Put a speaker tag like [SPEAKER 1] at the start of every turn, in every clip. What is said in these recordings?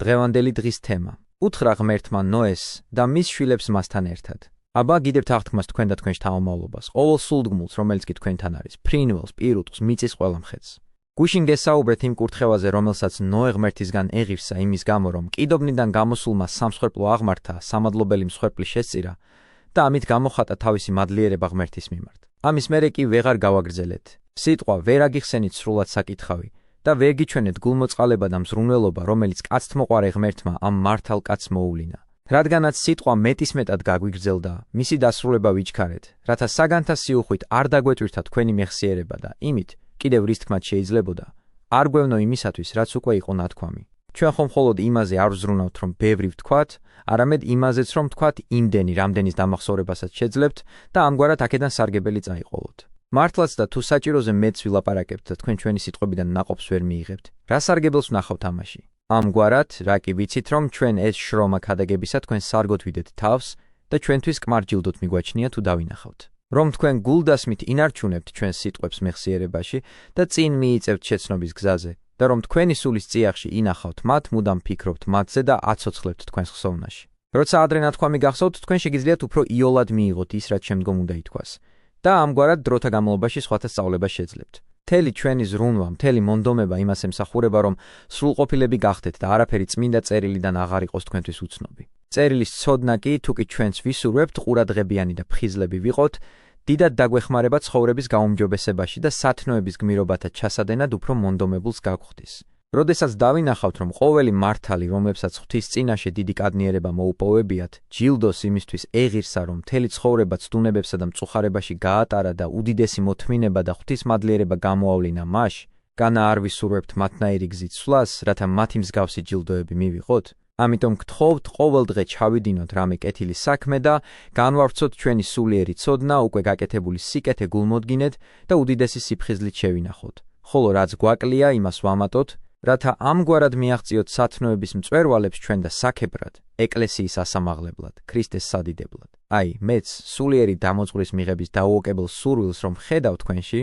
[SPEAKER 1] დღევანდელი დღის თემა. უთხრა ღმერთმა ნოეს და მის შვილებს მასთან ერთად. აბა გიდებთ აღთქმას თქვენ და თქვენ შთამომავლობას, ყოველ სულდგმულს, რომელიც კი თქვენთან არის, ფრინველს, პირუტყს, მიწის ყველა მხეთს. გუშინ გესაუბრეთ იმ კურთხევაზე, რომელსაც ნოე ღმერთისგან ეღირსა იმის გამო, რომ კიდობნიდან გამოსულმა სამსხვერპლო აღმართა, სამადლობელი მსხვერპლი შესწირა და ამით გამოხატა თავისი მადლიერება ღმერთის მიმართ. ამის მერე კი ვეღარ გავაგრძელეთ. სიტყვა ვერ აგიხსენით სრულად საკითხავი და ვერ გიჩვენეთ გულმოწყალება და მზრუნველობა, რომელიც კაცთმოყვარე ღმერთმა ამ მართალ კაცს მოუვლინა. რადგანაც სიტყვა მეტისმეტად გაგვიგრძელდა, მისი დასრულება ვიჩქარეთ, რათა საგანთა სიუხვით არ დაგვეტვირთა თქვენი მეხსიერება და იმით კიდევ რის თქმაც შეიძლებოდა, არ გვევნო იმისათვის, რაც უკვე იყო ნათქვამი. ჩვენ ხომ მხოლოდ იმაზე არ ვზრუნავთ, რომ ბევრი ვთქვათ, არამედ იმაზეც, რომ ვთქვათ იმდენი, რამდენის დამახსოვრებასაც შეძლებთ და ამგვარად აქედან სარგებელი წაიყოლოთ. მართლაც და თუ საჭიროზე მეც ვილაპარაკებთ და თქვენ ჩვენი სიტყვებიდან ნაყოფს ვერ მიიღებთ, რა სარგებელს ვნახავთ ამაში? ამგვარად, რა კი ვიცით, რომ ჩვენ ეს შრომა ქადაგებისა თქვენ სარგოთ ვიდეთ თავს და ჩვენთვის კმარჯილდოთ მიგვაჩნია თუ დავინახავთ. რომ თქვენ გულდასმით ინარჩუნებთ ჩვენს სიტყვებს მეხსიერებაში და წინ მიიწევთ შეცნობის გზაზე და რომ თქვენი სულის წიაღში ინახავთ მათ, მუდამ ფიქრობთ მათზე და აცოცხლებთ თქვენს ხსოვნაში. როცა ადრე ნათქვამი გახსოვთ, თქვენ შეგიძლიათ უფრო იოლად მიიღოთ ის, რაც შემდგომ უნდა ითქვას და ამგვარად დროთა განმავლობაში სხვათა სწავლებას შეძლებთ. მთელი ჩვენი ზრუნვა, მთელი მონდომება იმას ემსახურება, რომ სრულყოფილები გახდეთ და არაფერი წმინდა წერილიდან აღარ იყოს თქვენთვის უცნობი. წერილის ცოდნა კი, თუ კი ჩვენს ვისურვებთ, ყურადღებიანი და ფხიზლები ვიყოთ, დიდად დაგვეხმარება ცხოვრების გაუმჯობესებაში და სათნოების გმირობათა ჩასადენად უფრო მონდომებულს გაგვხდის. როდესაც დავინახავთ, რომ ყოველი მართალი, რომლებსაც ღვთის წინაშე დიდი კადნიერება მოუპოვებიათ, ჯილდოს იმისთვის ეღირსა, რომ მთელი ცხოვრება ცდუნებებსა და მწუხარებაში გაატარა და უდიდესი მოთმინება და ღვთის მადლიერება გამოავლინა მას, განა არ ვისურვებთ მათნაირი გზით სვლას, რათა მათი მსგავსი ჯილდოები მივიღოთ. ამიტომ გთხოვთ ყოველ დღე ჩავიდინოთ რამე კეთილი საქმე და განვავრცოთ ჩვენი სულიერი ცოდნა, უკვე გაკეთებული სიკეთე გულმოდგინეთ და უდიდესი სიფხიზლით შევინახოთ. ხოლო რაც გვაკლია, იმას ვამატოთ, რათა ამგვარად მიაღწიოთ სათნოების მწვერვალებს ჩვენ და საქებრად, ეკლესიის ასამაღლებლად, ქრისტეს სადიდებლად. აი, მეც სულიერი დამოწყურის მიღების დაუოკებელ სურვილს რომ ხედავ თქვენში,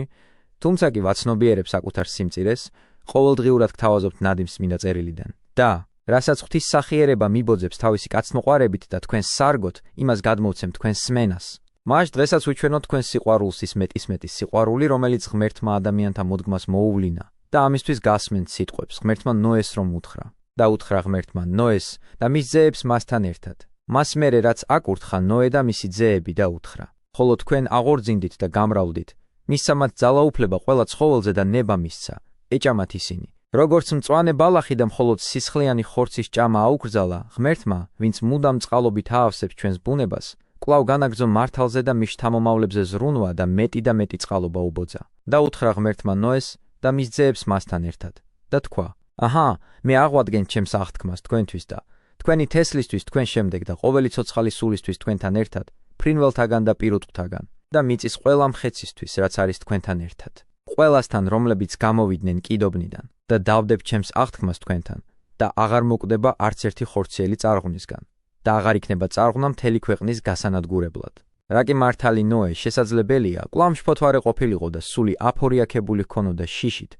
[SPEAKER 1] თუმცა კი ვაცნობიერებ საკუთარ სიმწირეს, ყოველდღიურად გთავაზობთ ნადიმს წმინდა წერილიდან. და რასაც ღვთის სახიერება მიბოძებს თავისი კაცთმოყვარებით და თქვენ სარგოთ, იმას გადმოვცემ თქვენ სმენას. მას დღესაც უჩვენოთ თქვენ სიყვარულს ის მეტის სიყვარული, რომელიც ღმერთმა ადამიანთა მოდგმას მოუვლინა. და ამისთვის გასმენთ სიტყვებს ღმერთმა ნოეს რომ უთხრა და უთხრა ღმერთმა ნოეს და მის ძეებს მასთან ერთად. მას მერე რაც აკურთხა ნოე და მისი ძეები და უთხრა. ხოლო თქვენ აღორძინდით და გამრავლდით, მისცა მათ ძალაუფლება ყველა ცხოველზე და ნება მისცა, ეჭამათ ისინი. როგორც მწვანე ბალახი და მხოლოდ სისხლიანი ხორცის ჭამა აუკრძალა, ღმერთმა, ვინც მუდამ წყალობით აავსებს ჩვენს ბუნებას, კვლავ განაგრძო მართალზე და მის შთამომავლებზე ზრუნვა და მეტი წყალობა უბოძა. და უთხრა ღმერთმა ნოეს და მის ძეებს მასთან ერთად და თქვა: აჰა, მე აღვადგენ ჩემს აღთქმას თქვენთვის და თქვენი თესლისთვის თქვენ შემდეგ და ყოველი ცოცხალი სულისთვის თქვენთან ერთად, ფრინველთაგან და პირუტყვთაგან და მიწის ყველა მხეცისთვის, რაც არის თქვენთან ერთად. ყველასთან, რომლებიც გამოვიდნენ კიდობნიდან და დავდებ ჩემს აღთქმას თქვენთან და აღარ მოკვდება არც ერთი ხორციელი წარღვნისგან და აღარ იქნება წარღვნა მთელი ქვეყნის გასანადგურებლად. რა კი მართალი ნოე შესაძლებელია, კვლავ მშფოთვარე ყოფილიყო და სული აფორიაქებული ჰქონოდა შიშით.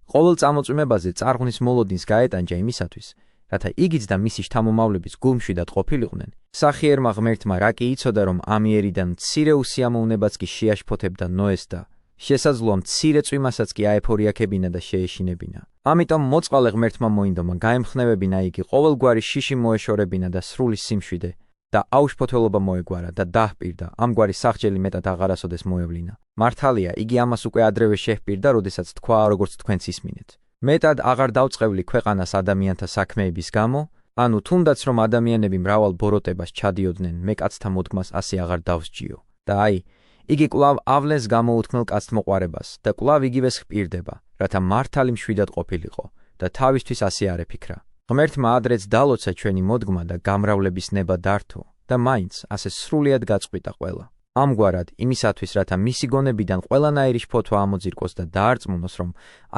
[SPEAKER 1] ყოველ წამოწმებაზე წარღვნის მოლოდინს გაეტანჯა იმისათვის, რათა იგიც და მისი შთამომავლებიც გულმშვიდად ყოფილიყვნენ. სახიერმა ღმერთმა რა კი იცოდა, რომ ამიერიდან მცირე უსიამოვნებაც კი შეაშფოთებდა ნოეს და შესაძლოა მცირე წვიმასაც კი აეფორიაქებინა და შეეშინებინა. ამიტომ მოწყალე ღმერთმა მოინდომა გაემხნევებინა იგი ყოველგვარი შიში მოეშორებინა და სრული სიმშვიდე და აუშფოთველობა მოეგვარა და დაჰპირდა, ამგვარი სახჯელი მეტად აღარასოდეს მოევლინა. მართალია, იგი ამას უკვე ადრევე შეჰპირდა, როდესაც თქვა, როგორც თქვენც ისმინეთ. მეტად აღარ დავწყევლი ქვეყანას ადამიანთა საქმეების გამო, ანუ თუნდაც რომ ადამიანები მრავალ ბოროტებას ჩადიოდნენ, მე კაცთა მოდგმას ასე აღარ დავსჯიო. და აი, იგი კვლავ ავლენს გამოუთქმელ კაცთმოყვარებას და კვლავ იგივეს ჰპირდება, რათა მართალი მშვიდად ყოფილიყო და თავისთვის ასე არ ეფიქრა. ღმერთმა ადრეც დალოცა ჩვენი მოდგმა და გამრავლების ნება დართო და მაინც ასე სრულიად გაწყვიტა ყველა. ამგვარად, იმისათვის, რათა მისი გონებიდან ყველანაირი შფოთვა ამოძირკოს და დაარწმუნოს, რომ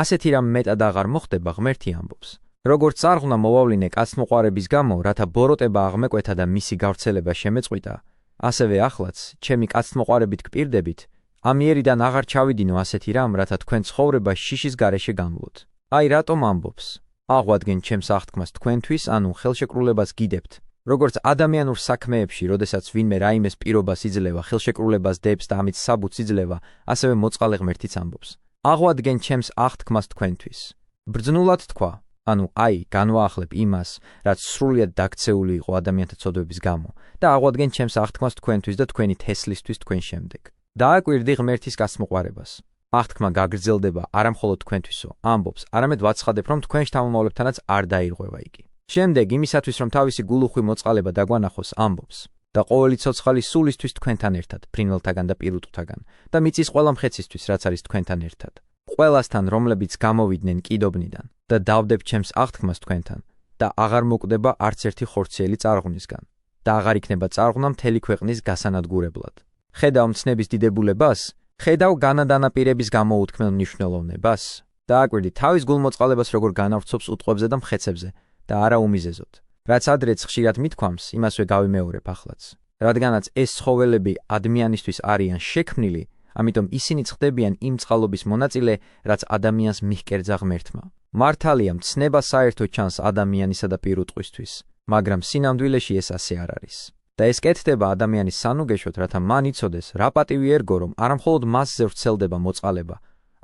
[SPEAKER 1] ასეთი რამ მეტად აღარ მოხდება, ღმერთი ამბობს. როგორც წარღვნა მოვავლინე კაცთმოყვარების გამო, რათა ბოროტება აღმეკვეთა და მისი გავრცელება შემეწყვიტა, ასევე ახლაც, ჩემი კაცთმოყვარებით გპირდებით, ამიერიდან აღარ ჩავიდინო ასეთი რამ, რათა თქვენ ცხოვრება შიშის გარეშე გამლოთ. აი რატომ ამბობს? აღვადგენ ჩემს აღთქმას თქვენთვის, ანუ ხელშეკრულებას გიდებთ. როგორც ადამიანურ საქმეებში, როდესაც ვინმე რაიმეს პირობას იძლევა, ხელშეკრულებას დებს და ამით საბუთს იძლევა, ასევე მოწყალე ღმერთიც ამბობს. აღვადგენ ჩემს აღთქმას თქვენთვის. ბრძნულად თქვა, ანუ განვაახლებ იმას, რაც სრულიად დაქცეული იყო ადამიანთა ცოდვების გამო და აღვადგენ ჩემს აღთქმას თქვენთვის და თქვენი თესლისთვის თქვენ შემდეგ. დააკვირდი ღმერთის გასმოყვარებას. აღთქმა გაგრძელდება არა მხოლოდ თქვენთვისო, ამბობს, არამედ ვაცხადებ, რომ თქვენ შთამომავლებთანაც არ დაირღვევა იგი. შემდეგ იმისათვის, რომ თავისი გულუხვი მოწყალება დაგვანახოს, ამბობს და ყოველი ცოცხალი სულისთვის თქვენთან ერთად, ფრინველთაგან და პირუტყვთაგან და მიწის ყველა მხეცისთვის, რაც არის თქვენთან ერთად. ყველასთან, რომლებიც გამოვიდნენ კიდობნიდან და დავდებ ჩემს აღთქმას თქვენთან და აღარ მოკვდება არც ერთი ხორციელი წარღვნისგან და აღარ იქნება წარღვნა მთელი ქვეყნის გასანადგურებლად. ხედავ მცნების დიდებულებას, ხედავ განადანაპირების გამოუთქმელ მნიშვნელოვნებას. დააკვირდი თავის გულმოწყალებას როგორ განავრცობს უტყვებზე და მხეცებზე და არა უმიზეზოდ. რაც ადრეც ხშირად მithქვამს, იმასვე გავიმეორებ ახლაც. რადგანაც ეს ცხოველები ადამიანისთვის არიან შექმნილი, ამიტომ ისინი ხდებიან იმ წყალობის მონაწილე, რაც ადამიანს მიჰკერძა ღმერთმა. მართალია მცნება საერთო ჩანს ადამიანისა და პირუტყვისთვის, მაგრამ სინამდვილეში ეს ასე არ არის. და ეს კეთდება ადამიანის სანუგეშოდ, რათა მან იცოდეს, რა პატივი ერგო, რომ არა მხოლოდ მასზე ვრცელდება მოწყალება,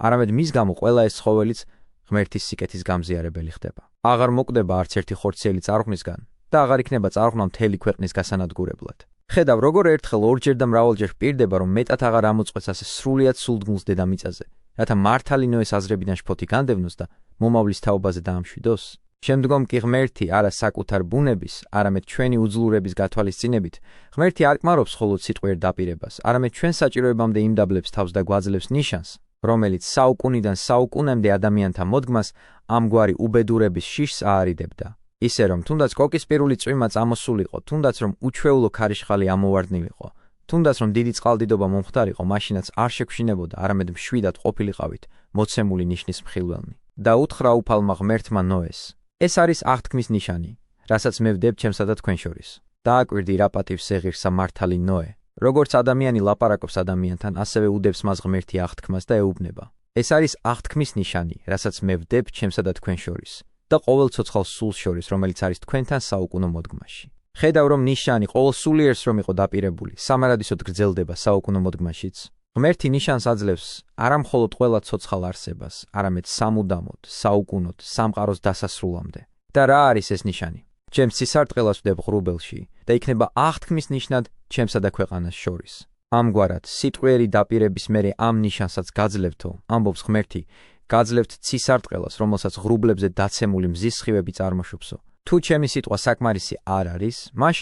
[SPEAKER 1] არამედ მის გამო ყველა ეს ცხოველიც ღმერთის სიკეთის გამზიარებელი ხდება. აღარ მოკვდება არც ერთი ხორციელი წარღვნისგან და აღარ იქნება წარღვნა მთელი ქვეყნის გასანადგურებლად. ხედავ, როგორ ერთხელ ორჯერ და მრავალჯერ ვპირდება, რომ მეტად აღარ ამოწყვეს ასე სრულიად სულდგმულს დედამიწაზე, რათა მართალი ნოეს აზრებიდან შფოთი განდევნოს და მომავლის თაობაზე დაამშვიდოს. შემდგომ კი ღმერთი არა საკუთარ ბუნების, არამედ ჩვენი უძლურების გათვალისწინებით, ღმერთი არ კმარობს მხოლოდ სიტყვიერ დაპირებას, არამედ ჩვენ საჭიროებამდე იმდაბლებს თავს და გვაძლევს ნიშანს, რომელიც საუკუნიდან საუკუნემდე ადამიანთა მოდგმას ამგვარი უბედურების შიშს აარიდებდა. ისე რომ თუნდაც კოკისპირული წვიმა წამოსულიყო, თუნდაც რომ უჩვეულო ქარიშხალი ამოვარდნილიყო, თუნდაც რომ დიდი წყალდიდობა მომხდარიყო, მაშინაც არ შეგვშინებოდა, არამედ მშვიდად ყოფილიყავით მოცემული ნიშნის მხილველნი. და უთხრა უფალმა ღმერთმა ნოეს: ეს არის აღთქმის ნიშანი, რასაც მე ვდებ ჩემსა და თქვენ შორის. დააკვირდი რა პატივს ეღირსა მართალი ნოე. როგორც ადამიანი ლაპარაკობს ადამიანთან, ასევე უდებს მას ღმერთი აღთქმას და ეუბნება. ეს არის აღთქმის ნიშანი, რასაც მე ვდებ ჩემსა და თქვენ შორის და ყოველ ცოცხალ სულს შორის, რომელიც არის თქვენთან საუკუნო მოდგმაში. ხედავ, რომ ნიშანი ყოველ სულიერს რომ იყო დაპირებული, სამარადისოდ გრძელდება საუკუნო მოდგმაშიც. ღმერთი ნიშანს აძლევს არა მხოლოდ ყველა ცოცხალ არსებას, არამედ სამუდამოდ, საუკუნოდ, სამყაროს დასასრულამდე. და რა არის ეს ნიშანი? ჩემს სისარტყელას ვდებ ღრუბელში და იქნება აღთქმის ნიშნად ჩემსა და ქვეყანას შორის. ამგვარად, სიტყვიერი დაპირების მერე ამ ნიშანსაც გაძლევთო, ამბობს ღმერთი, გაძლევთ ცისარტყელას, რომელსაც ღრუბლებზე დაცემული მზის სხივები წარმოშობსო. თუ ჩემი სიტყვა საკმარისი არ არის, მაშ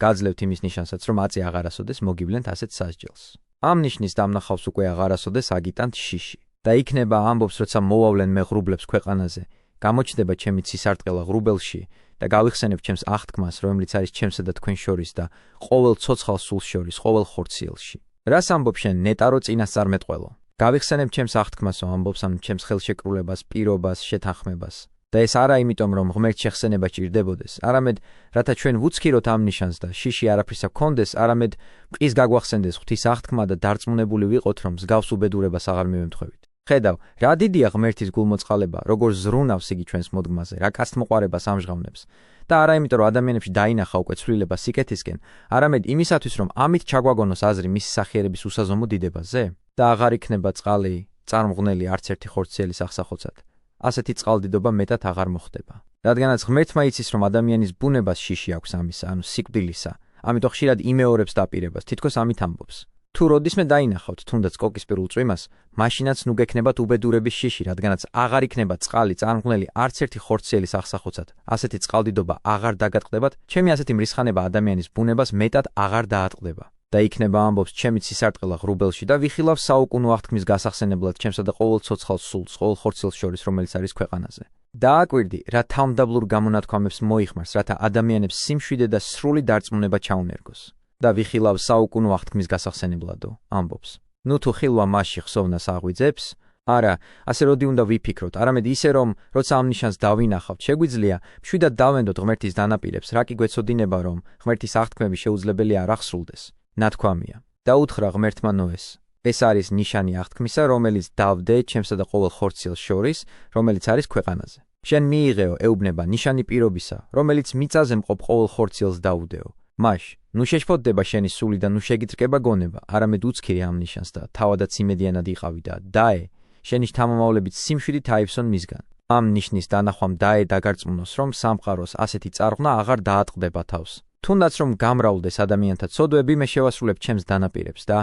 [SPEAKER 1] გაძლევთ იმის ნიშანსაც, რომ აწი აღარასოდეს მოგივლენთ ასეთ სასჯელს. ამ ნიშნის დამნახავს უკვე აღარასოდეს აგიტანთ შიში. და იქნება, ამბობს, როცა მოვავლენ მე ღრუბლებს ქვეყანაზე, გამოჩნდება ჩემი ცისარტყელა ღრუბელში და გავიხსენებ ჩემს აღთქმას, რომელიც არის ჩემსა და თქვენ შორის და ყოველ ცოცხალ სულს შორის, ყოველ ხორციელში. რას ამბობ შენ, ნეტარო წინასწარმეტყველო? გავიხსენებ ჩემს აღთქმასო, ამბობს, ამ ჩემს ხელშეკრულებას, პირობას, შეთანხმებას. და ეს არა იმიტომ, რომ ღმერთ შეხსენება ჭირდებოდეს, არამედ რათა ჩვენ ვუცქიროთ ამ ნიშანს და შიში არაფრისა გქონდეს, არამედ მყის გაგვახსენდეს ღვთის აღთქმა და დარწმუნებული ვიყოთ, რომ მსგავს უბედურებას აღარ მივემთხვევით. ხედავ, რა დიდია ღმერთის გულმოწყალება, როგორ ზრუნავს იგი ჩვენს მოდგმაზე, რა კაცთმოყვარებას ამჟღავნებს. და არა იმიტომ, რომ ადამიანებში დაინახა უკვე ცვლილება სიკეთისკენ, არამედ იმისათვის, რომ ამით ჩაგვაგონოს აზრი მისი სახიერების უსაზომო დიდებაზე და აღარ იქნება წყალი წარმღვნელი არც ერთი ხორციელის აღსახოცად. ასეთი წყალდიდობა მეტად აღარ მოხდება. რადგანაც ღმერთმა იცის, რომ ადამიანის ბუნებას შიში აქვს ამისა, ანუ სიკვდილისა, ამიტომ ხშირად იმეორებს დაპირებას, თითქოს ამით ამბობს. თუ როდისმე დაინახავთ თუნდაც კოკისპირულ წვიმას, მაშინაც ნუ გექნებათ უბედურების შიში, რადგანაც აღარ იქნება წყალი წარმღვნელი არც ერთი ხორციელის აღსახოცად. ასეთი წყალდიდობა აღარ დაგატყდებათ, ჩემი ასეთი მრისხანება ადამიანის ბუნებას მეტად აღარ დაატყდება. და იქნება, ამბობს, ჩემი ცისარტყელა ღრუბელში და ვიხილავ საუკუნო აღთქმის გასახსენებლად ჩემსა და ყოველ ცოცხალ სულს, ყოველ ხორციელს შორის, რომელიც არის ქვეყანაზე. დააკვირდი, რა თავმდაბლურ გამონათქვამებს მოიხმარს, რათა ადამიანებს სიმშვიდე და სრული დარწმუნება ჩაუნერგოს. და ვიხილავ საუკუნო აღთქმის გასახსენებლადო, ამბობს. ნუ თუ ხილვა მასში ხსოვნას აღვიძებს, არა, ასე როდი უნდა ვიფიქროთ, არამედ ისე რომ, როცა ამ ნიშანს დავინახავთ, შეგვიძლია მშვიდად დავენდოთ ღმერთის დანაპირებს, რა კი გვეცოდინება, რომ ღმერთის აღთქმები შეუძლებელი არ აღსრულდეს. ნათქვამია. და უთხრა ღმერთმა ნოეს: ეს არის ნიშანი აღთქმისა, რომელიც დავდე ჩემსა და ყოველ ხორციელს შორის, რომელიც არის ქვეყანაზე. შენ მიიღეო ეუბნება ნიშანი პირობისა, რომელიც მიწაზე მყოფ ყოველ ხორციელს დაუდეო. მაშ, ნუ შეშფოთდება შენი სული და ნუ შეგიძრკება გონება, არამედ უცქირი ამ ნიშანს და თავადაც იმედიანად იყავი და დაე, შენი შთამომავლებით სიმშვიდით აივსონ მისგან. ამ ნიშნის დანახვამ დაე დაგარწმუნოს, რომ სამყაროს ასეთი წარღვნა აღარ დაატყდება თავს. თუნდაც რომ გამრავლდეს ადამიანთა ცოდვები, მე შევასრულებ ჩემს დანაპირებს და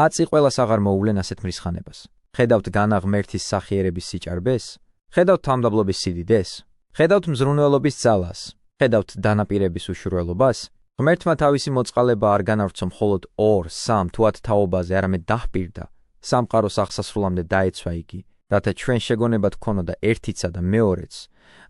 [SPEAKER 1] აწი ყველას აღარ მოუვლენ ასეთ მრისხანებას. ხედავთ განა ღმერთის სახიერების სიჭარბეს? ხედავთ თამდაბლობის სიდიდეს? ხედავთ მზრუნველობის ძალას? ხედავთ დანაპირების უშურველობას? ღმერთმა თავისი მოწყალება არ განავრცო მხოლოდ 2-3 თუ 10 თაობაზე, არამედ დაჰპირდა. სამყაროს აღსასრულამდე დაეცვა იგი, რათა ჩვენ შეგონებათ ქონოდა ერთიცა და მეორეც.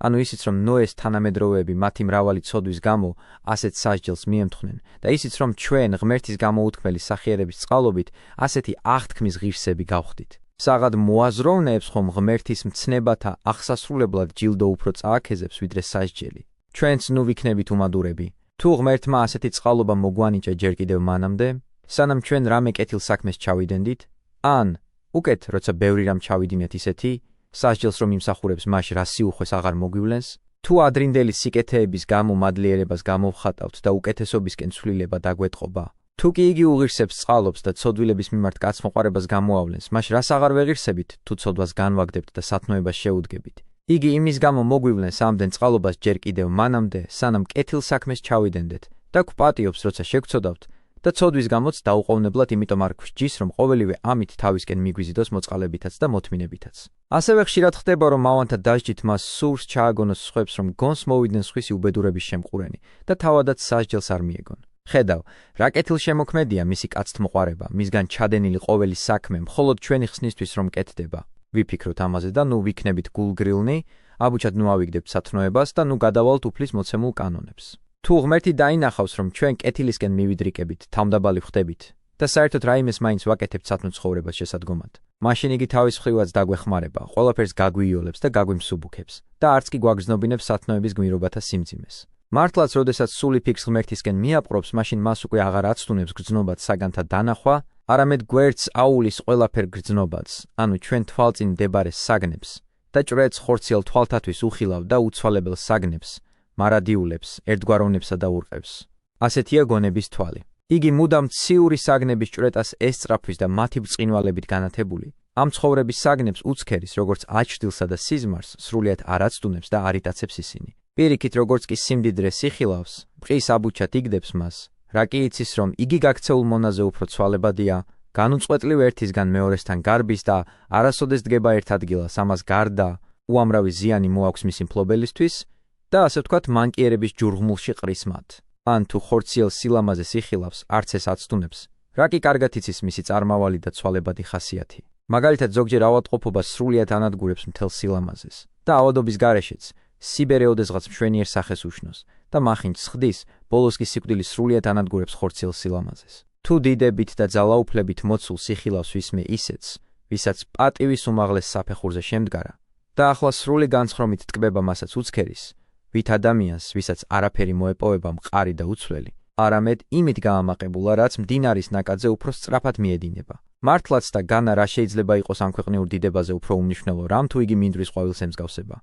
[SPEAKER 1] ანუ ისიც რომ ნოეს თანამედროვეები მათი მრავალი ცოდვის გამო ასეთ სასჯელს მიემთხვნენ და ისიც რომ ჩვენ ღმერთის გამოუთქმელი სახიერების წყალობით ასეთი აღთქმის ღირსები გავხდით. საღად მოაზროვნეებს ხომ ღმერთის მცნებათა აღსასრულებლად ჯილდო უფრო წააქეზებს ვიდრე სასჯელი. ჩვენც ნუ ვიქნებით უმადურები. თუ ღმერთმა ასეთი წყალობა მოგვანიჭა ჯერ კიდევ მანამდე, სანამ ჩვენ რამე კეთილ საქმეს ჩავიდენდით, ან უკეთ როცა ბევრი რამ ჩავიდინეთ ისეთი, სასჯელს რომ იმსახურებს მას რა სიუხვეს აღარ მოგვივლენს, თუ ადრინდელი სიკეთეების გამო მადლიერებას გამოვხატავთ და უკეთესობისკენ ცვლილება დაგვეტყობა. თუ კი იგი უღირსებს წყალობს და ცოდვილების მიმართ კაცმოყვარებას გამოავლენს, მას რას აღარ ვეღირსებით, თუ ცოდვას განვაგდებთ და სათნოებას შეუდგებით. იგი იმის გამო მოგვივლენს ამდენ წყალობას ჯერ კიდევ მანამდე, სანამ კეთილ საქმეს ჩავიდენდეთ და გვპატიობს, როცა შეგცოდავთ და ცოდვის გამოც დაუყოვნებლად იმიტომ არ გვსჯის, რომ ყოველივე ამით თავისკენ მიგვიზიდოს მოწყალებითაც და მოთმინებითაც. ასევე ხშირად ხდება, რომ მავანთა დასჯით მას სურს ჩააგონოს სხვებს, რომ გონს მოვიდნენ სხვისი უბედურების შემყურენი და თავადაც სასჯელს არ მიეგონ. ხედავ, რა კეთილ შემოქმედია მისი კაცთმოყვარება, მისგან ჩადენილი ყოველი საქმე მხოლოდ ჩვენი ხსნისთვის რომ კეთდება. ვიფიქროთ ამაზე და ნუ ვიქნებით გულგრილნი, აბუჩად ნუ ავიგდებთ სათნოებას და ნუ გადავალთ უფლის მოცემულ კანონებს. თუ ღმერთი დაინახავს, რომ ჩვენ კეთილისკენ მივიდრიკებით, თავმდაბალი ვხდებით და საერთოდ რაიმეს მაინც ვაკეთებთ სათნო ცხოვრებას შესადგომად, მაშინ იგი თავის მხრივაც დაგვეხმარება, ყველაფერს გაგვიოლებს და გაგვიმსუბუქებს და არც კი გვაგრძნობინებს სათნოების გმირობათა სიმძიმეს. მართლაც, როდესაც სული ფიქს ღმერთისკენ მიაპყრობს, მაშინ მას უკვე აღარ აცდუნებს გრძნობად საგანთა დანახვა, არამედ გვერდს აულის ყველაფერ გრძნობადს, ანუ ჩვენ თვალწინ მდებარე საგნებს და ჭრეთს ხორციელ თვალთათვის უხილავ და უცვალებელ საგნებს, მარადიულებს, ერთგვაროვნებსა და ურყევს. ასეთია გონების თვალი. იგი მუდამ ციური საგნების ჭრეტას ესწრაფვის და მათი ბრწყინვალებით განათებული, ამ ცხოვრების საგნებს უცქერის, როგორც აჩრდილსა და სიზმარს, სრულიად არ აცდუნებს და არ იტაცებს ისინი. პირიქით, როგორც კი სიმდიდრე სიხილავს, ბყის აბუჩად იგდებს მას, რა კი იცის, რომ იგი გაქცეულ მონაზე უფრო ცვალებადია, განუწყვეტლივ ერთისგან მეორესთან გარბის და არასოდეს დგება ერთ ადგილას, ამას გარდა უამრავი ზიანი მოაქვს მისი მფლობელისთვის და ასე ვთქვათ, მანკიერების ჯურღმულში ყრის მათ. ან თუ ხორციელ სილამაზეს იხილავს, არც ეს აცდუნებს, რა კი კარგად იცის მისი წარმავალი და ცვალებადი ხასიათი. მაგალითად, ზოგჯერ ავადმყოფობა სრულიად ანადგურებს მთელ სილამაზეს და ავადობის გარეშეც სიბერე ოდესღაც მშვენიერ სახეს უშნოს და მახინჯ სხდის, ბოლოს კი სიკვდილი სრულიად ანადგურებს ხორციელ სილამაზეს. თუ დიდებით და ძალაუფლებით მოცულ სიხილავს ვისმე ისეც, ვისაც პატივის უმაღლეს საფეხურზე შემდგარა და ახლა სრული განცხრომით ტკბება მასაც უცქერის, ვით ადამიანს, ვისაც არაფერი მოეპოვება მყარი და უცვლელი, არამედ იმით გაამაყებულა, რაც მდინარის ნაკადზე უფრო სწრაფად მიედინება. მართლაც და განა რა შეიძლება იყოს ამ ქვეყნიურ დიდებაზე უფრო უმნიშვნელო რამ, თუ იგი მინდვრის ყვავილს ემსგავსება.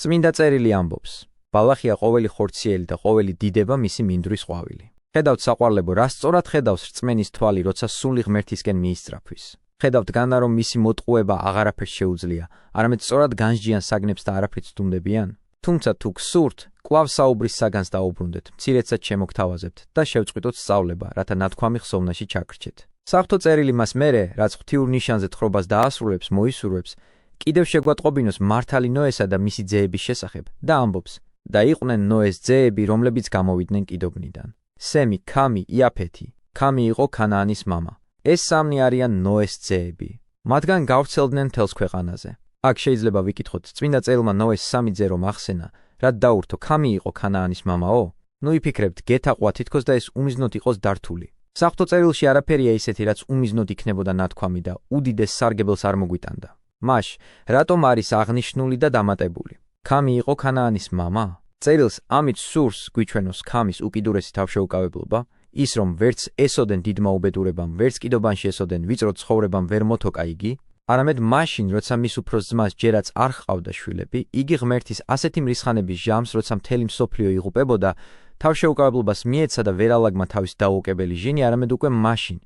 [SPEAKER 1] წმინდა წერილი ამბობს, ბალახია ყოველი ხორციელი და ყოველი დიდება მისი მინდვრის ყვავილი. ხედავთ საყვარლებო, რა სწორად ხედავს რწმენის თვალი, როცა სული ღმერთისკენ მიისწრაფვის. ხედავთ განა, რომ მისი მოტყუება აღარაფერს შეუძლია, არამედ სწორად განსჯიან საგნებს და არაფრით სდუმდებიან. თუმცა თუ გსურთ, კვლავ საუბრის საგანს დაუბრუნდეთ, მცირედსაც შემოგთავაზებთ და შევწყვიტოთ სწავლება, რათა ნათქვამი ხსოვნაში ჩაგრჩეთ. საღვთო წერილი მას მერე, რაც ღვთიურ ნიშანზე თხრობას დაასრულებს, მოისურვებს, კიდევ შეგვატყობინოს მართალი ნოესა და მისი ძეების შესახებ და ამბობს: და იყვნენ ნოეს ძეები, რომლებიც გამოვიდნენ კიდობნიდან. სემი, ქამი, იაფეთი. ქამი იყო ქანაანის მამა. ეს სამნი არიან ნოეს ძეები. მათგან გავრცელდნენ მთელს ქვეყანაზე. აქ შეიძლება ვიკითხოთ, წმინდა წერილმა ნოეს სამი ძე რომ ახსენა, რაც დაურთო, ქამი იყო ქანაანის მამაო? ნუ იფიქრებთ, გეთაყვა თითქოს და ეს უმიზნოდ იყოს დართული. საღვთო წერილში არაფერია ისეთი, რაც უმიზნოდ იქნებოდა ნათქვამი და უდიდეს სარგებელს არ მოგვიტანდა. მაშ, რატომ არის აღნიშნული და დამატებული? ქამი იყო ქანაანის მამა? წერილს ამით სურს გვიჩვენოს ქამის უკიდურესი თავშეუკავებლობა, ის რომ ვერც ესოდენ დიდმა უბედურებამ, ვერც კიდობანში ესოდენ ვიწრო ცხოვრებამ ვერ მოთოკა იგი, არამედ მაშინ, როცა მის უფროს ძმას ჯერაც არ ჰყავდა შვილები, იგი ღმერთის ასეთი მრისხანების ჟამს, როცა მთელი მსოფლიო იღუპებოდა, თავშეუკავებლობას მიეცა და ვერ ალაგმა თავის დაუოკებელი ჟინი, არამედ უკვე მაშინ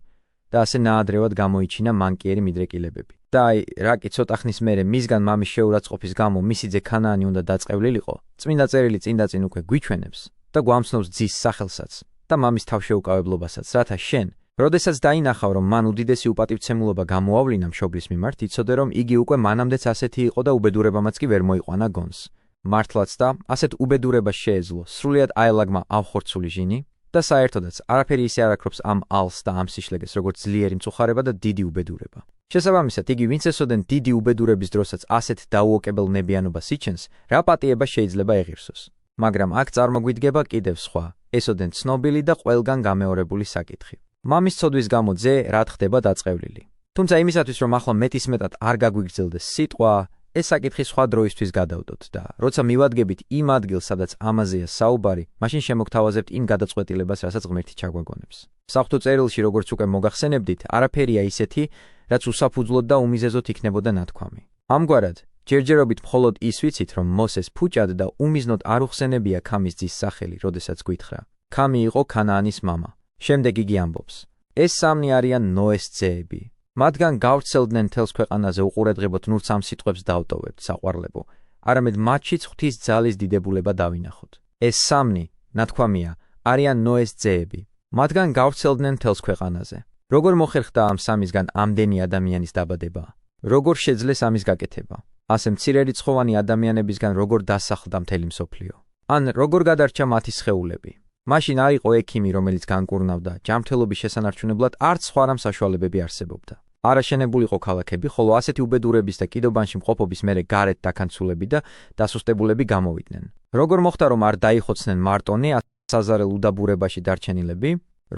[SPEAKER 1] და ასე ნაადრევად გამოიჩინა მანკიერი მიდრეკილებები. და რა კი ცოტა ხნის მერე მისგან მამის შეურაცხყოფის გამო მისი ძე ქანაანი უნდა დაწყევლილიყო, წმინდა წერილი წინ უკვე გვიჩვენებს და გვამცნობს ძის სახელსაც და მამის თავშეუკავებლობასაც, რათა შენ, როდესაც დაინახავ, რომ მან უდიდესი უპატივცემულობა გამოავლინა მშობლის მიმართ, იცოდე, რომ იგი უკვე მანამდეც ასეთი იყო და უბედურებამაც კი ვერ მოიყვანა გონს. მართლაც და ასეთ უბედურებას შეეძლო სრულიად აელაგმა ავხორცული ჟინი და საერთოდაც არაფერი ისე არ აქრობს ამ ალს და ამ სიშლეგეს, როგორც ძლიერი მწუხარება და დიდი უბედურება. შესაბამისად, იგი ვინც ესოდენ დიდი უბედურების დროსაც ასეთ დაუოკებელ ნებიანობას იჩენს, რა პატიება შეიძლება ეღირსოს. მაგრამ აქ წარმოგვიდგება კიდევ სხვა, ესოდენ ცნობილი და ყველგან გამეორებული საკითხი. მამის ცოდვის გამო ძე რად ხდება დაწყევლილი. თუმცა იმისათვის, რომ ახლა მეტისმეტად არ გაგვიგრძელდეს სიტყვა, ეს საკითხი სხვა დროისთვის გადავდოთ და როცა მივადგებით იმ ადგილს, სადაც ამაზეა საუბარი, მაშინ შემოგთავაზებთ იმ გადაწყვეტილებას, რასაც ღმერთი ჩაგვაგონებს. საღვთო წერილში, როგორც უკვე მოგახსენებდით, არაფერია ისეთი, რაც უსაფუძვლოდ და უმიზეზოდ იქნებოდა ნათქვამი. ამგვარად, ჯერჯერობით მხოლოდ ის ვიცით, რომ მოსეს ფუჭად და უმიზნოდ არ უხსენებია ქამის ძის სახელი, როდესაც გითხრა. ქამი იყო ქანაანის მამა. შემდეგ იგი ამბობს: ეს სამნი არიან ნოეს ძეები. მათგან გავრცელდნენ მთელს ქვეყანაზე უყურადღებოთ ნურც ამ სიტყვებს დავტოვებთ, საყვარლებო, არამედ მათშიც ღვთის ძალის დიდებულება დავინახოთ. ეს სამნი, ნათქვამია, არიან ნოეს ძეები. მათგან გავრცელდნენ მთელს ქვეყანაზე. როგორ მოხერხდა ამ სამისგან ამდენი ადამიანის დაბადება? როგორ შეძლეს ამის გაკეთება? ასე მცირერიცხოვანი ადამიანებისგან როგორ დასახლდა მთელი მსოფლიო? ან როგორ გადარჩა მათი სხეულები? მაშინ არ იყო ექიმი, რომელიც განკურნავდა, ჯანმრთელობის შესანარჩუნებლად არც სხვა რამ საშუალებები არსებობდა. არაშენებულიყო ქალაქები, ხოლო ასეთი უბედურების და კიდობანში მყოფობის მერე გარეთ დაქანცულები და დასუსტებულები გამოვიდნენ. როგორ მოხდა, რომ არ დაიხოცნენ მარტონი საზარელ უდაბურებაში დარჩენილები?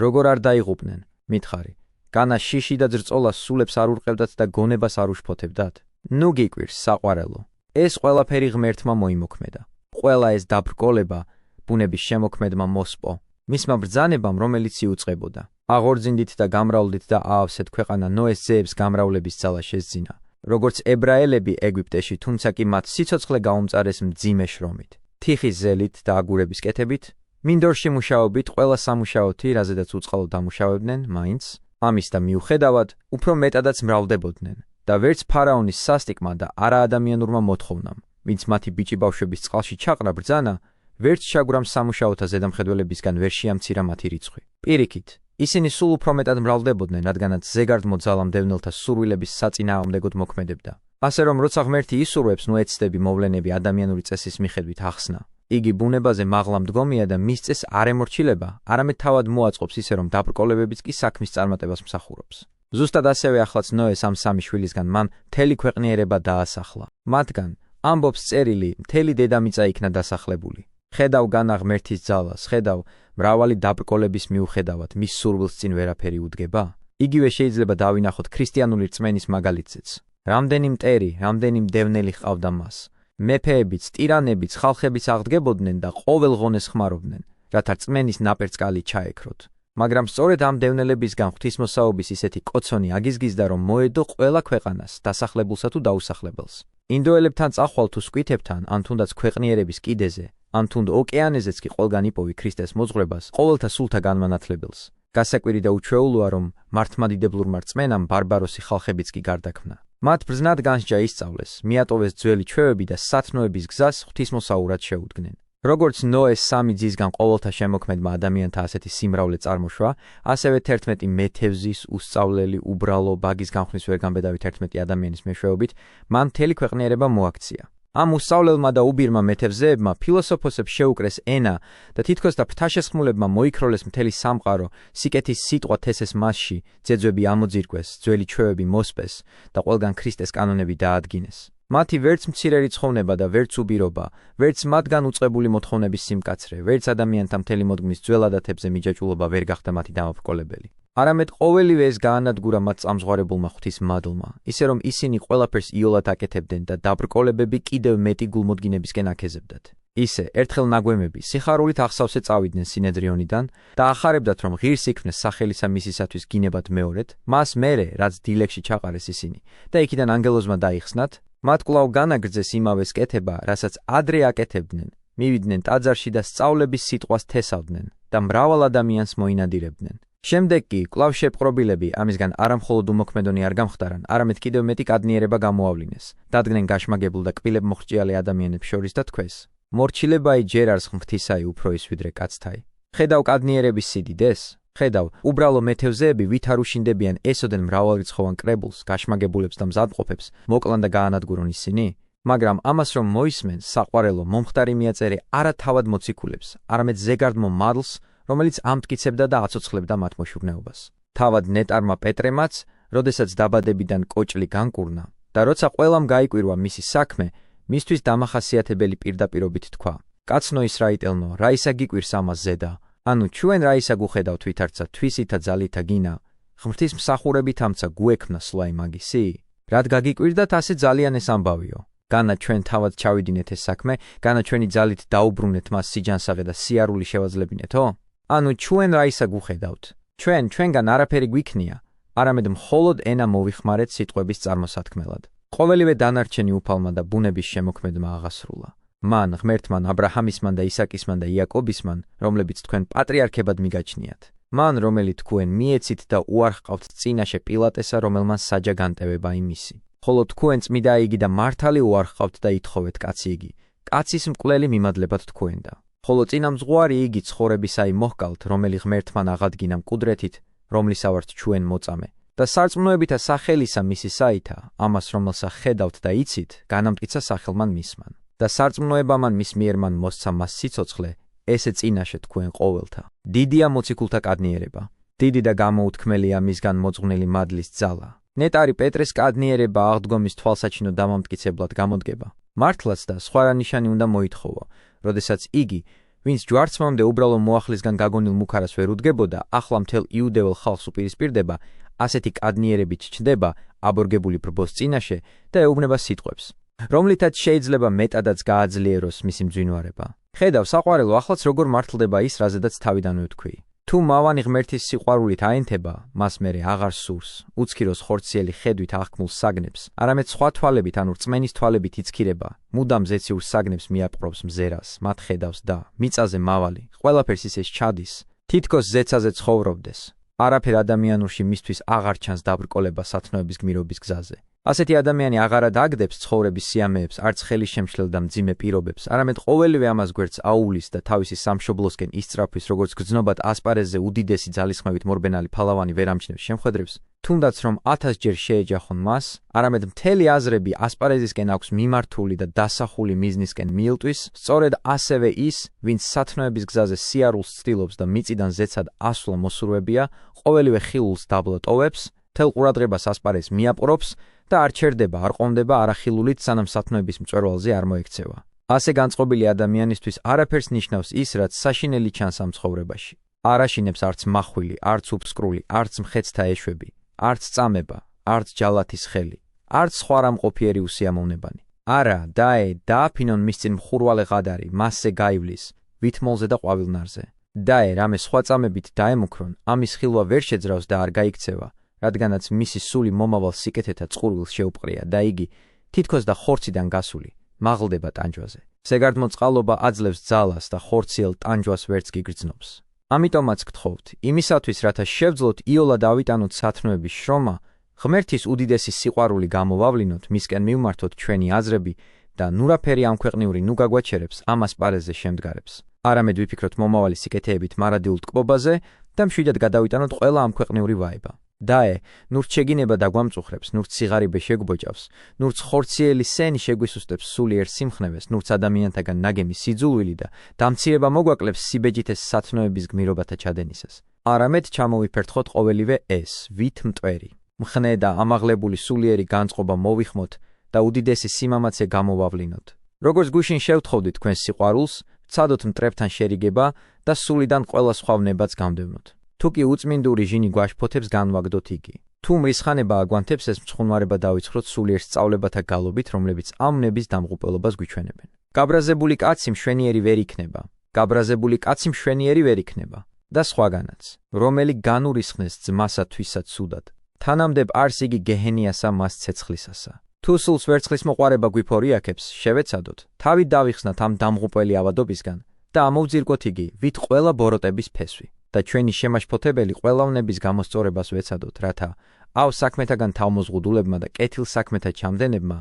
[SPEAKER 1] როგორ არ დაიღუპნენ? მითხარი. განა შიში და ძრწოლა სულებს არ ურყევდათ და გონებას არ უშფოთებდათ? ნუ გიკვირს, საყვარელო. ეს ყველაფერი ღმერთმა მოიმოქმედა. ყველა ეს დაბრკოლება ბუნების შემოქმედმა მოსპო, მისმა ბრძანებამ, რომელიც იუწყებოდა. აღორძინდით და გამრავლდით და აავსეთ ქვეყანა ნოეს ძეებს გამრავლების ძალა შესძინა, როგორც ებრაელები ეგვიპტეში, თუმცა კი მათ სიცოცხლე გაუმწარეს მძიმე შრომით, თიხის ზელით და აგურების კეთებით, მინდორში მუშაობით, ყველა სამუშაოთი, რაზედაც უწყალოდ დამუშავებდნენ, მაინც ამის და მიუხედავად, უფრო მეტადაც მრავლდებოდნენ და ვერც ფარაონის სასტიკმა და არაადამიანურმა მოთხოვნამ, ვინც მათი ბიჭი ბავშვების წყალში ჩაყრა ბრძანა, ვერც შაგვრამ სამუშაოთა ზედამხედველებისგან ვერ შეამცირა მათი რიცხვი. პირიქით, ისინი სულ უფრო მეტად მრავლდებოდნენ, რადგანაც ზეგარდმო ძალა მდევნელთა სურვილების საწინააღმდეგოდ მოქმედებდა. ასე რომ, როცა ღმერთი ისურვებს, ნუ ეცდები მოვლენები ადამიანური წესის მიხედვით ახსნა. იგი ბუნებაზე მაღლა მდგომია და მის წესს არ ემორჩილება, არამედ თავად მოაწყობს ისე, რომ დაბრკოლებებიც კი საქმის წარმატებას მსახურობს. ზუსტად ასევე ახლაც ნოეს ამ სამი შვილისგან მან მთელი ქვეყნიერება დაასახლა. მათგან, ამბობს წერილი, მთელი დედამიწა იქნა დასახლებული. ხედავ განა ღმერთის ძალას, ხედავ მრავალი დაბრკოლების მიუხედავად მის სურვილს წინ ვერაფერი უდგება? იგივე შეიძლება დავინახოთ ქრისტიანული რწმენის მაგალითზეც. რამდენი მტერი, რამდენი მდევნელი ჰყავდა მას. მეფეებიც, ტირანებიც, ხალხებიც აღდგებოდნენ და ყოველ ღონეს ხმარობდნენ, რათა რწმენის ნაპერწკალი ჩაექროთ. მაგრამ სწორედ ამ დევნელებისგან ღვთისმოსაობის ისეთი კოცონი აგიზგიზდა, რომ მოედო ყველა ქვეყანას, დასახლებულსა თუ დაუსახლებელს. ინდოელებთან წახვალ თუ სკვითებთან, ან თუნდაც ქვეყნიერების კიდეზე, ან თუნდ ოკეანეზეც კი ყველგან იპოვი ქრისტეს მოძღვრებას, ყოველთა სულთა განმანათლებელს. გასაკვირი და უჩვეულოა, რომ მართლმადიდებლურმა რწმენამ ბარბაროსი ხალხებიც კი გარდაქმნა. მათ ბრძნად განსჯა ისწავლეს, მიატოვეს ძველი ჩვევები და სათნოების გზას ღვთისმოსაურად შეუდგნენ. როგორც ნოეს სამი ძისგან ყოველთა შემოქმედმა ადამიანთა ასეთი სიმრავლე წარმოშვა, ასევე 11 მეთევზის, უსწავლელი, უბრალო, ბაგის განხმის ვერ გამბედავით 11 ადამიანის მეშვეობით, მან მთელი ქვეყნიერება მოაქცია. ამ უსწავლელმა და უბირმა მეთევზეებმა ფილოსოფოსებს შეუკრეს ენა და თითქოს და ფრთაშესხმულებმა მოიქროლეს მთელი სამყარო, სიკეთის სიტყვა თესეს მასში, ძეძვები ამოძირკვეს, ძველი ჩვევები მოსპეს და ყველგან ქრისტეს კანონები დაადგინეს. მათი ვერც მცირერიცხოვნება და ვერც უბირობა, ვერც მათგან უწყებული მოთხოვნების სიმკაცრე, ვერც ადამიანთა მთელი მოდგმის ძველადათებზე მიჯაჭვულობა ვერ გახდა მათი დამაბრკოლებელი. არამედ ყოველივე ეს გაანადგურა მათ წამზღვარებულმა ღვთის მადლმა, ისე რომ ისინი ყველაფერს იოლად აკეთებდნენ და დაბრკოლებები კიდევ მეტი გულმოდგინებისკენ აკეზებდათ. ისე ერთხელ ნაგვემები სიხარულით ახსავსე წავიდნენ სინედრიონიდან და ახარებდათ, რომ ღირს იქმნეს სახელისა მისისათვის გინებად მეორედ, მას მერე, რაც დილეგში ჩაყარეს ისინი და იქიდან ანგელოზმა დაიხსნათ, მათ კვლავ განაგრძეს იმავე სკეთება, რასაც ადრე აკეთებდნენ, მივიდნენ ტაძარში და სწავლების სიტყვას თესავდნენ და მრავალ ადამიანს მოინადირებდნენ. შემდეგ კი კვლავ შეპყრობილები ამისგან არამხოლოდ უმოქმედონი არ გამხდარან, არამედ კიდევ მეტი კადნიერება გამოავლინეს. დადგნენ გაშმაგებულ და კბილებმოხრჭიალე ადამიანებს შორის და თქვეს: მორჩილებაი ჯერ არს ღმრთისაი უფრო ის ვიდრე კაცთაი. ხედავ კადნიერების სიდიდეს? ხედავ, უბრალო მეთევზეები ვით არ უშინდებიან ესოდენ მრავალრიცხოვან კრებულს, გაშმაგებულებს და მზადმყოფებს, მოკლან და გაანადგურონ ისინი? მაგრამ ამას რომ მოისმენ, საყვარელო მომხდარი მიაწერე არა თავად მოციქულებს, არამედ ზეგარდმო მადლს, რომელიც ამტკიცებდა და აცოცხლებდა მათ მოშურნეობას. თავად ნეტარმა პეტრემაც, როდესაც დაბადებიდან კოჭლი განკურნა და როცა ყველამ გაიკვირვა მისი საქმე, მისთვის დამახასიათებელი პირდაპირობით თქვა: კაცნო ისრაიტელნო, რა ისა გიკვირს ამას ზედა? ანუ ჩვენ რა ისა გუხედავთ ვითარცა თვისითა ძალითა გინა, ღმრთის მსახურებით ამცა გუექმნა სლაი მაგისი? რად გაგიკვირდათ ასე ძალიან ეს ამბავიო? განა ჩვენ თავად ჩავიდინეთ ეს საქმე, განა ჩვენი ძალით დაუბრუნეთ მას სიჯანსაღე და სიარული შევაძლებინეთო? ანუ ჩვენ რა ისა გუხედავთ? ჩვენგან არაფერი გვიქნია, არამედ მხოლოდ ენა მოვიხმარეთ სიტყვების წარმოსათქმელად. ყოველივე დანარჩენი უფალმა და ბუნების შემოქმედმა აღასრულა. მან ღმერთმან აბრაჰამისმან და ისაკისმან და იაკობისმან, რომლებიც თქვენ პატრიარქებად მიგაჩნიათ. მან, რომელი თქვენ მიეცით და უარყავთ წინაშე პილატესა, რომელმან საჯა განტევება იმისი. ხოლო თქვენ წმიდა იგი და მართალი უარყავთ და ითხოვეთ კაცი იგი, კაცის მკვლელი მიმადლებად თქვენდა. ხოლო წინამძღვარი იგი ცხოვრებისაი მოჰკალთ, რომელი ღმერთმან აღადგინა მკვდრეთით, რომლისავართ ჩვენ მოწამე. და სარწმუნოებითა სახელისა მისისაითა, ამას რომელსა ხედავთ და იცით, განამტკიცა სახელმან მისმან. და სარწმუნოებამან მის მიერ მან მოსცა მას სიცოცხლე, ესე წინაშე თქვენ ყოველთა. დიდია მოციქულთა კადნიერება, დიდი და გამოუთქმელია მისგან მოწყვნილი მადლის ძალა. ნეტარი პეტრეს კადნიერება აღდგომის თვალსაჩინო დამამტკიცებლად გამოდგება. მართლაც და სხვა რა ნიშანი უნდა მოითხოვო, როდესაც იგი, ვინც ჯვარცმამდე უბრალო მოახლისგან გაგონილ მუქარას ვერ უდგებოდა, ახლა მთელ იუდეველ ხალხს უპირისპირდება, ასეთი კადნიერებით ჩნდება აბორგებული ბრბოს წინაშე და ეუბნება სიტყვებს, რომლითაც შეიძლება მეტადაც გააძლიეროს მისი მძვინვარება. ხედავ, საყვარელო, ახლაც როგორ მართლდება ის, რაზედაც თავიდანვე ვთქვი. თუ მავანი ღმერთის სიყვარულით აენთება, მას მერე აღარ სურს, უცქიროს ხორციელი ხედვით აღქმულ საგნებს, არამედ სხვა თვალებით, ანუ რწმენის თვალებით იცქირება, მუდამ ზეციურ საგნებს მიაპყრობს მზერას, მათ ხედავს და მიწაზე მავალი, ყველაფერს ისეს ჩადის, თითქოს ზეცაზე ცხოვრობდეს. არაფერ ადამიანურში მისთვის აღარ ჩანს დაბრკოლება სათნოების გმირობის გზაზე. ასეთი ადამიანი აღარად აგდებს ცხოვრების სიამეებს, არც ხელის შემშლელ და მძიმე პირობებს, არამედ ყოველივე ამას გვერდს აუვლის და თავისი სამშობლოსკენ ისწრაფვის, როგორც გრძნობად ასპარეზზე უდიდესი ძალისხმევით მორბენალი ფალავანი ვერ ამჩნევს შემხედრებს, თუნდაც რომ 1000 ჯერ შეეჯახონ მას, არამედ მთელი აზრები ასპარეზისკენ აქვს მიმართული და დასახული მიზნისკენ მიილტვის, სწორედ ასევე ის, ვინც სათნოების გზაზე სიარულს ცდილობს და მიწიდან ზეცად ასვლა მოსურვებია, ყოველივე ხილულს დაბლა ტოვებს, თელ ყურადღებას ასპარეზს მიაპყრობს და არ ჩერდება, არ ყომდება არახილულით, სანამ სათნოების მწვერვალზე არ მოექცევა. ასე განწყობილი ადამიანისთვის არაფერს ნიშნავს ის, რაც საშინელი ჩანს ამ ცხოვრებაში. არ აშინებს არც მახვილი, არც უფსკრული, არც მხეცთა ეშვები, არც წამება, არც ჯალათის ხელი, არც სხვა რამყოფიერი უსიამოვნებანი. არა, დააფინონ მის წინ მხურვალე ღადარი, მასზე გაივლის, ვითმოლზე და ყვავილნარზე. რამე სხვა წამებით დაემუქრონ, ამის ხილვა ვერ შეძრავს და არ გაიქცევა, რადგანაც მისი სული მომავალ სიკეთეთა წყურვილს შეუპყრია და იგი, თითქოს და ხორციდან გასული, მაღლდება ტანჯვაზე. ზეგარდმო წყალობა აძლევს ძალას და ხორციელ ტანჯვას ვერც გიგრძნობს. ამიტომაც გთხოვთ, იმისათვის, რათა შევძლოთ იოლად ავიტანოთ სათნოების შრომა, ღმერთის უდიდესი სიყვარული გამოვავლინოთ, მისკენ მივმართოთ ჩვენი აზრები და ნურაფერი ამქვეყნიური ნუ გაგვაჩერებს ამ ასპარეზზე შემდგარებს. არამედ ვიფიქროთ მომავალი სიკეთეებით მარადილ ტკბობაზე და მშვიდად გადავიტანოთ ყველა ამქვეყნიური ვაება. ნურც შეგინება დაგვამწუხრებს, ნურც სიღარიბე შეგვბოჭავს, ნურც ხორციელი სენი შეგვისუსტებს სულიერ სიმხნევეს, ნურც ადამიანთაგან ნაგემი სიძულვილი და დამცირება მოგვაკლებს სიბეჯითეს სათნოების გმირობათა ჩადენისას. არამედ ჩამოვიფერთხოთ ყოველივე ეს, ვით მტვერი, მხნე და ამაღლებული სულიერი განწყობა მოვიხმოთ და უდიდესი სიმამაცე გამოვავლინოთ. როგორც გუშინ შევთხოვდით თქვენს სიყვარულს, ვცადოთ მტრებთან შერიგება და სულიდან ყველა სხვა ვნებაც გამდევნოთ. თუ კი უწმინდური ჟინი გვაშფოთებს, განვაგდოთ იგი. თუ მრისხანება აგვანთებს, ეს მცხუნვარება დავიცხროთ სულიერ სწავლებათა გალობით, რომლებიც ამ ნების დამღუპველობას გვიჩვენებენ. გაბრაზებული კაცი მშვენიერი ვერ იქნება, გაბრაზებული კაცი მშვენიერი ვერ იქნება და სხვაგანაც, რომელი განურისხნეს ძმასათვისაც ცუდად, თანამდებ არს იგი გეჰენიასა მას ცეცხლისასა. თუ სულს ვერცხლის მოყვარება გვიფორიაქებს, შევეცადოთ, თავით დავიხსნათ ამ დამღუპველი ავადობისგან და ამოვძირკოთ იგი, ვით ყველა ბოროტების ფესვი და ჩვენი შემაშფოთებელი ყველავნების გამოსწორებას ვეცადოთ, რათა აუ საქმეთაგან თავმოზღუდულებმა და კეთილ საქმეთა ჩამდენებმა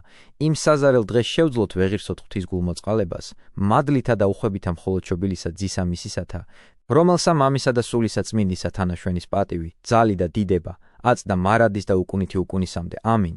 [SPEAKER 1] იმ საზარელ დღეს შევძლოთ ვეღირსოთ ღვთისგულმოწყალებას, მადლითა და უხვებითა მხოლოდ შობილისა ძისა მისისათა, რომელსა მამისა და სულისა წმინდისა თანაშვენის პატივი, ძალი და დიდება, აწ და მარადის და უკუნითი უკუნისამდე. ამინ.